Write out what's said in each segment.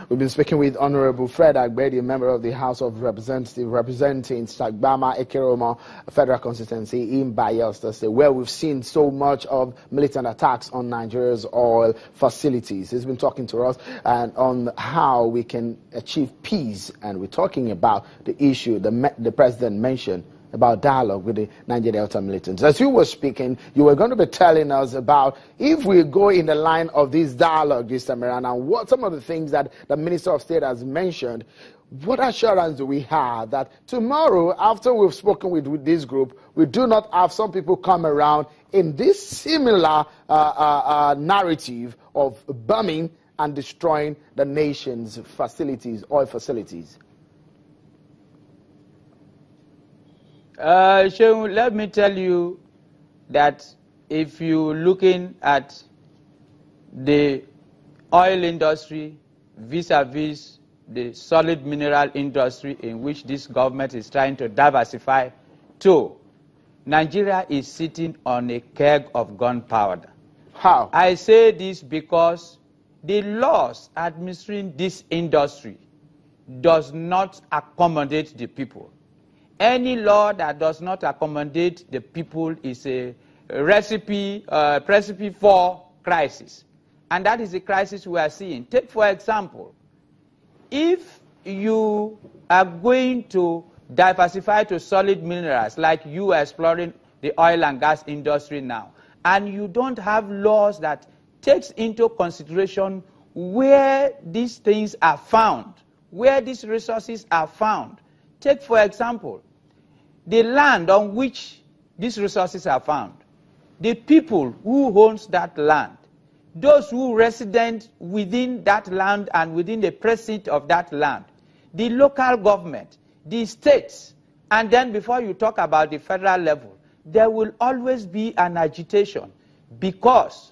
We've been speaking with Honorable Fred Agbedi, a member of the House of Representatives representing Sagbama Ekeroma Federal Constituency in Bayelsa State, where we've seen so much of militant attacks on Nigeria's oil facilities. He's been talking to us and on how we can achieve peace, and we're talking about the issue the president mentioned about dialogue with the Niger Delta militants. As you were speaking, you were going to be telling us about if we go in the line of this dialogue this time around, and what some of the things that the Minister of State has mentioned. What assurance do we have that tomorrow, after we've spoken with this group, we do not have some people come around in this similar narrative of bombing and destroying the nation's facilities, oil facilities? Shehu, let me tell you that if you're looking at the oil industry vis-a-vis the solid mineral industry in which this government is trying to diversify to, Nigeria is sitting on a keg of gunpowder. How? I say this because the laws administering this industry does not accommodate the people. Any law that does not accommodate the people is a recipe for crisis. And that is the crisis we are seeing. Take, for example, if you are going to diversify to solid minerals, like you are exploring the oil and gas industry now, and you don't have laws that takes into consideration where these things are found, where these resources are found. Take, for example, the land on which these resources are found, the people who owns that land, those who resident within that land and within the precinct of that land, the local government, the states, and then before you talk about the federal level, there will always be an agitation, because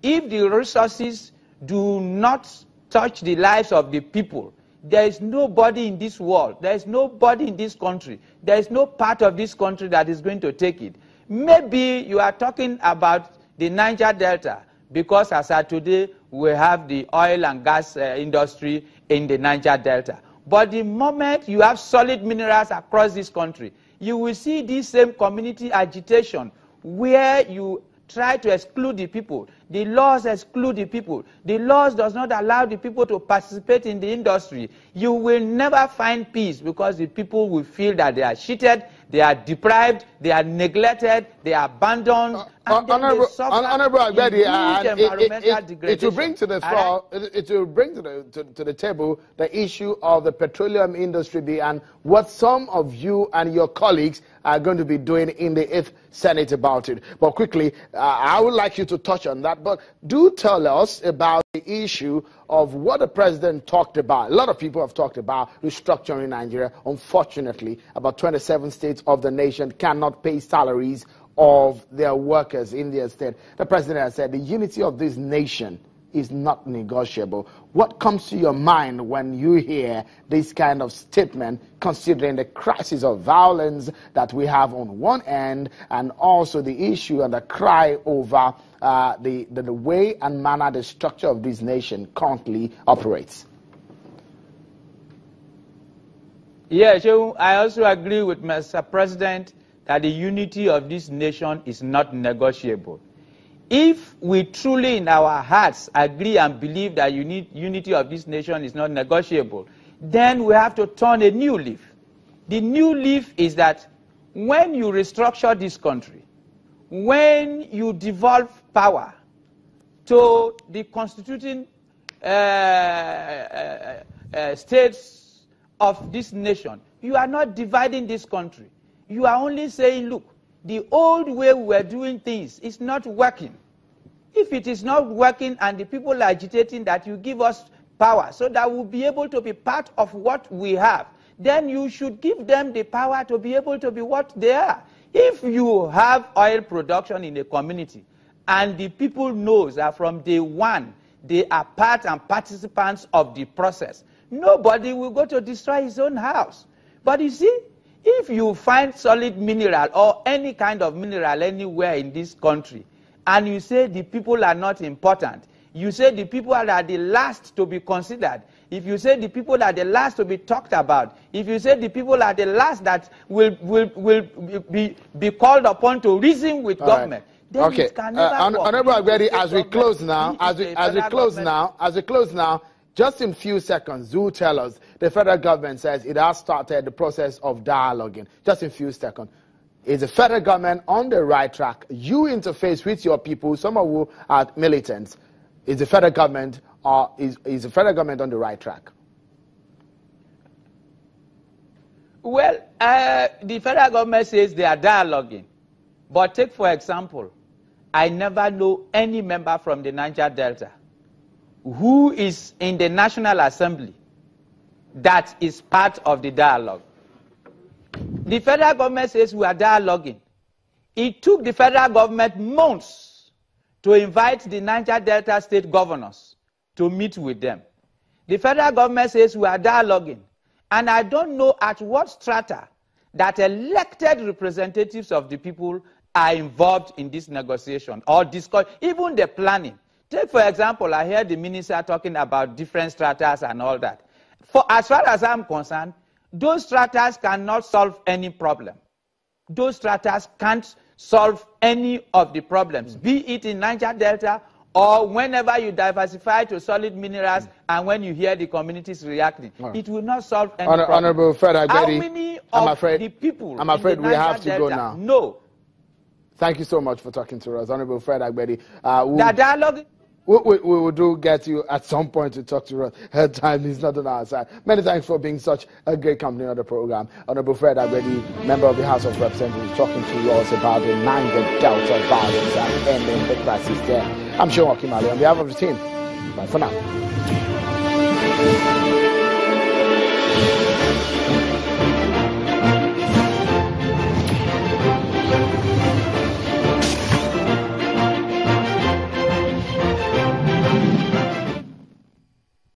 if the resources do not touch the lives of the people, there is nobody in this world, there is nobody in this country, there is no part of this country that is going to take it. Maybe you are talking about the Niger Delta, because as of today, we have the oil and gas industry in the Niger Delta. But the moment you have solid minerals across this country, you will see this same community agitation where you try to exclude the people. The laws exclude the people. The laws does not allow the people to participate in the industry. You will never find peace, because the people will feel that they are cheated, they are deprived, they are neglected, they are abandoned, and then they suffer it will bring to the floor, it will bring to the table the issue of the petroleum industry and what some of you and your colleagues are going to be doing in the 8th Senate about it. But quickly, I would like you to touch on that. But do tell us about the issue of what the president talked about. A lot of people have talked about restructuring Nigeria. Unfortunately, about 27 states of the nation cannot pay salaries of their workers in their state. The president has said the unity of this nation is not negotiable. What comes to your mind when you hear this kind of statement, considering the crisis of violence that we have on one end, and also the issue and the cry over the way and manner the structure of this nation currently operates? Yeah, so I also agree with Mr. President that the unity of this nation is not negotiable. If we truly in our hearts agree and believe that unity of this nation is not negotiable, then we have to turn a new leaf. The new leaf is that when you restructure this country, when you devolve power to the constituting states of this nation, you are not dividing this country. You are only saying, look, the old way we were doing things is not working. If it is not working and the people are agitating that you give us power so that we'll be able to be part of what we have, then you should give them the power to be able to be what they are. If you have oil production in a community and the people know that from day one they are part and participants of the process, nobody will go to destroy his own house. But you see, if you find solid mineral or any kind of mineral anywhere in this country, and you say the people are not important, you say the people are the last to be considered, if you say the people are the last to be talked about, if you say the people are the last that will be called upon to reason with government, then it can never work. Honorable Agbedi, as we close now, just in few seconds, do tell us, the federal government says it has started the process of dialoguing. Just in few seconds. Is the federal government on the right track? You interface with your people, some of who are militants. Is the federal government is the federal government on the right track? Well, the federal government says they are dialoguing. But take, for example, I never know any member from the Niger Delta who is in the National Assembly that is part of the dialogue. The federal government says we are dialoguing. It took the federal government months to invite the Niger Delta state governors to meet with them. The federal government says we are dialoguing. And I don't know at what strata that elected representatives of the people are involved in this negotiation or discuss, even the planning. Take, for example, I heard the minister talking about different stratas and all that. As far as I'm concerned, those stratas cannot solve any problem. Those stratas can't solve any of the problems, be it in Niger Delta or whenever you diversify to solid minerals and when you hear the communities reacting. It will not solve any problem. Honorable Fred Agbedi, how many of the people I'm afraid we have to go now. No. Thank you so much for talking to us, Honorable Fred Agbedi. The dialogue... We will do get you at some point to talk to us. Her time is not on our side. Many thanks for being such a great company on the program. Honorable Fred Agbedi, member of the House of Representatives, talking to us about the Niger Delta violence and ending the crisis there. I'm Sean Okimali on behalf of the team. Bye for now.